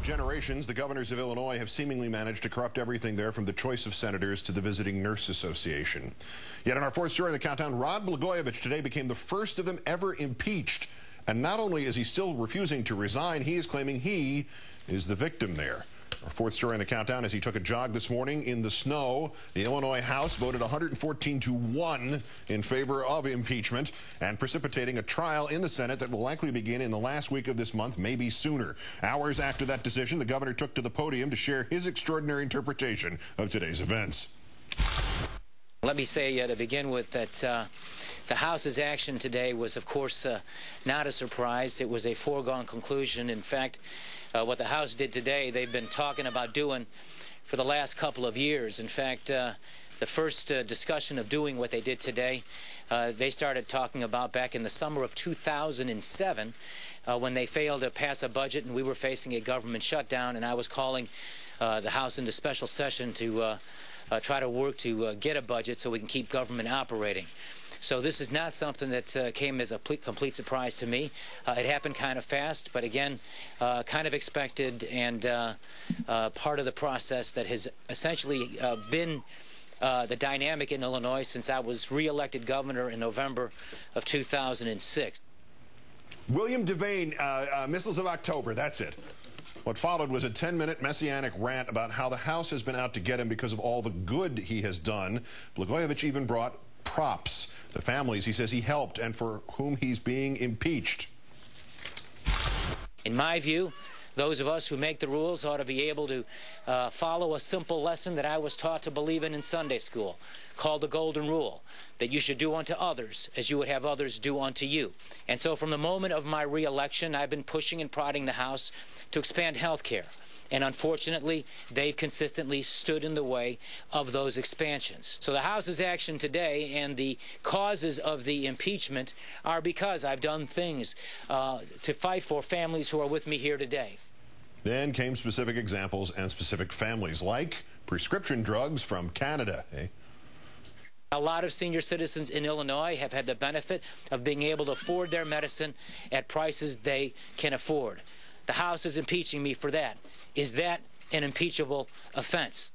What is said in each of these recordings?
generations, the governors of Illinois have seemingly managed to corrupt everything there, from the choice of senators to the visiting nurse association. Yet in our fourth story in the countdown, Ron Blagojevich today became the first of them ever impeached. And not only is he still refusing to resign, he is claiming he is the victim there. Our fourth story in the countdown, as he took a jog this morning in the snow, the Illinois House voted 114-1 in favor of impeachment and precipitating a trial in the Senate that will likely begin in the last week of this month, maybe sooner. Hours after that decision, the governor took to the podium to share his extraordinary interpretation of today's events. Let me say to begin with that the House's action today was, of course, not a surprise. It was a foregone conclusion. In fact, what the House did today, they've been talking about doing for the last couple of years. In fact, the first discussion of doing what they did today, they started talking about back in the summer of 2007 when they failed to pass a budget and we were facing a government shutdown, and I was calling the House into special session to try to work to get a budget so we can keep government operating. So this is not something that came as a complete surprise to me. It happened kind of fast, but again, kind of expected and part of the process that has essentially been the dynamic in Illinois since I was re-elected governor in November of 2006. William Devane, Missiles of October, that's it. What followed was a 10-minute messianic rant about how the House has been out to get him because of all the good he has done. Blagojevich even brought props. The families he says he helped and for whom he's being impeached. In my view, those of us who make the rules ought to be able to follow a simple lesson that I was taught to believe in Sunday school, called the Golden Rule, that you should do unto others as you would have others do unto you. And so from the moment of my re-election, I've been pushing and prodding the House to expand health care. And unfortunately, they've consistently stood in the way of those expansions. So the House's action today and the causes of the impeachment are because I've done things to fight for families who are with me here today. Then came specific examples and specific families, like prescription drugs from Canada. A lot of senior citizens in Illinois have had the benefit of being able to afford their medicine at prices they can afford. The House is impeaching me for that. Is that an impeachable offense?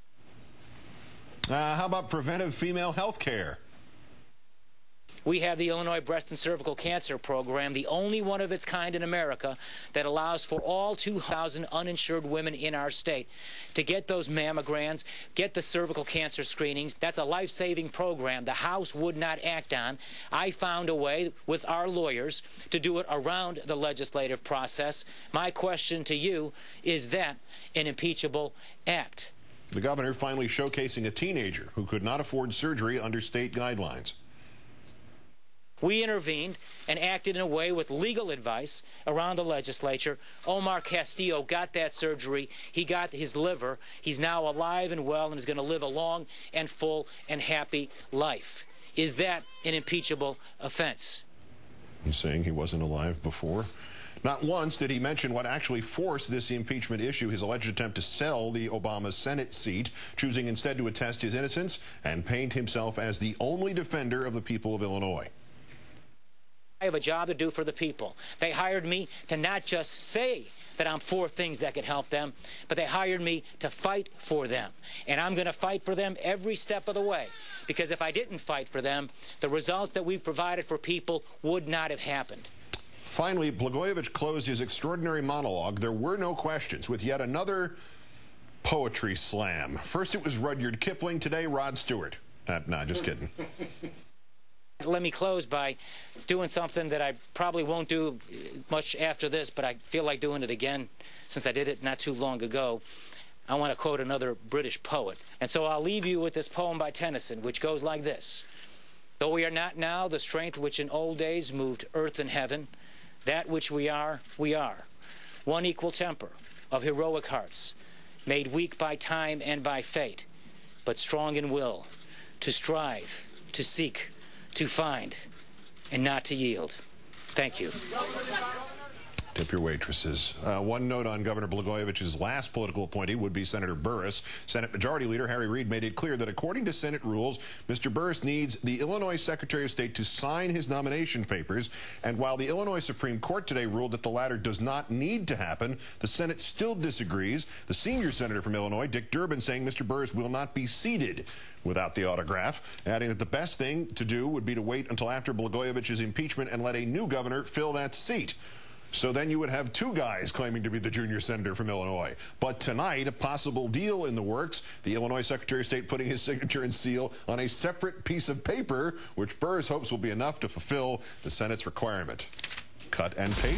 How about preventive female health care? We have the Illinois Breast and Cervical Cancer Program, the only one of its kind in America that allows for all 2,000 uninsured women in our state to get those mammograms, get the cervical cancer screenings. That's a life-saving program the House would not act on. I found a way with our lawyers to do it around the legislative process. My question to you, is that an impeachable act? The governor finally showcasing a teenager who could not afford surgery under state guidelines. We intervened and acted in a way with legal advice around the legislature. Omar Castillo got that surgery. He got his liver. He's now alive and well and is going to live a long and full and happy life. Is that an impeachable offense? He's saying he wasn't alive before. Not once did he mention what actually forced this impeachment issue, his alleged attempt to sell the Obama Senate seat, choosing instead to attest his innocence and paint himself as the only defender of the people of Illinois. I have a job to do for the people. They hired me to not just say that I'm for things that could help them, but they hired me to fight for them. And I'm going to fight for them every step of the way, because if I didn't fight for them, the results that we've provided for people would not have happened. Finally, Blagojevich closed his extraordinary monologue, "There were no questions," with yet another poetry slam. First it was Rudyard Kipling, today Rod Stewart. Nah, just kidding. Let me close by doing something that I probably won't do much after this, but I feel like doing it again since I did it not too long ago. I want to quote another British poet. And so I'll leave you with this poem by Tennyson, which goes like this. Though we are not now the strength which in old days moved earth and heaven, that which we are, one equal temper of heroic hearts, made weak by time and by fate, but strong in will, to strive, to seek, to find, and not to yield. Thank you. Tip your waitresses. One note on Governor Blagojevich's last political appointee would be Senator Burris. Senate Majority Leader Harry Reid made it clear that according to Senate rules, Mr. Burris needs the Illinois Secretary of State to sign his nomination papers. And while the Illinois Supreme Court today ruled that the latter does not need to happen, the Senate still disagrees. The senior senator from Illinois, Dick Durbin, saying Mr. Burris will not be seated without the autograph, adding that the best thing to do would be to wait until after Blagojevich's impeachment and let a new governor fill that seat. So then you would have two guys claiming to be the junior senator from Illinois. But tonight, a possible deal in the works. The Illinois Secretary of State putting his signature and seal on a separate piece of paper, which Burris hopes will be enough to fulfill the Senate's requirement. Cut and paste.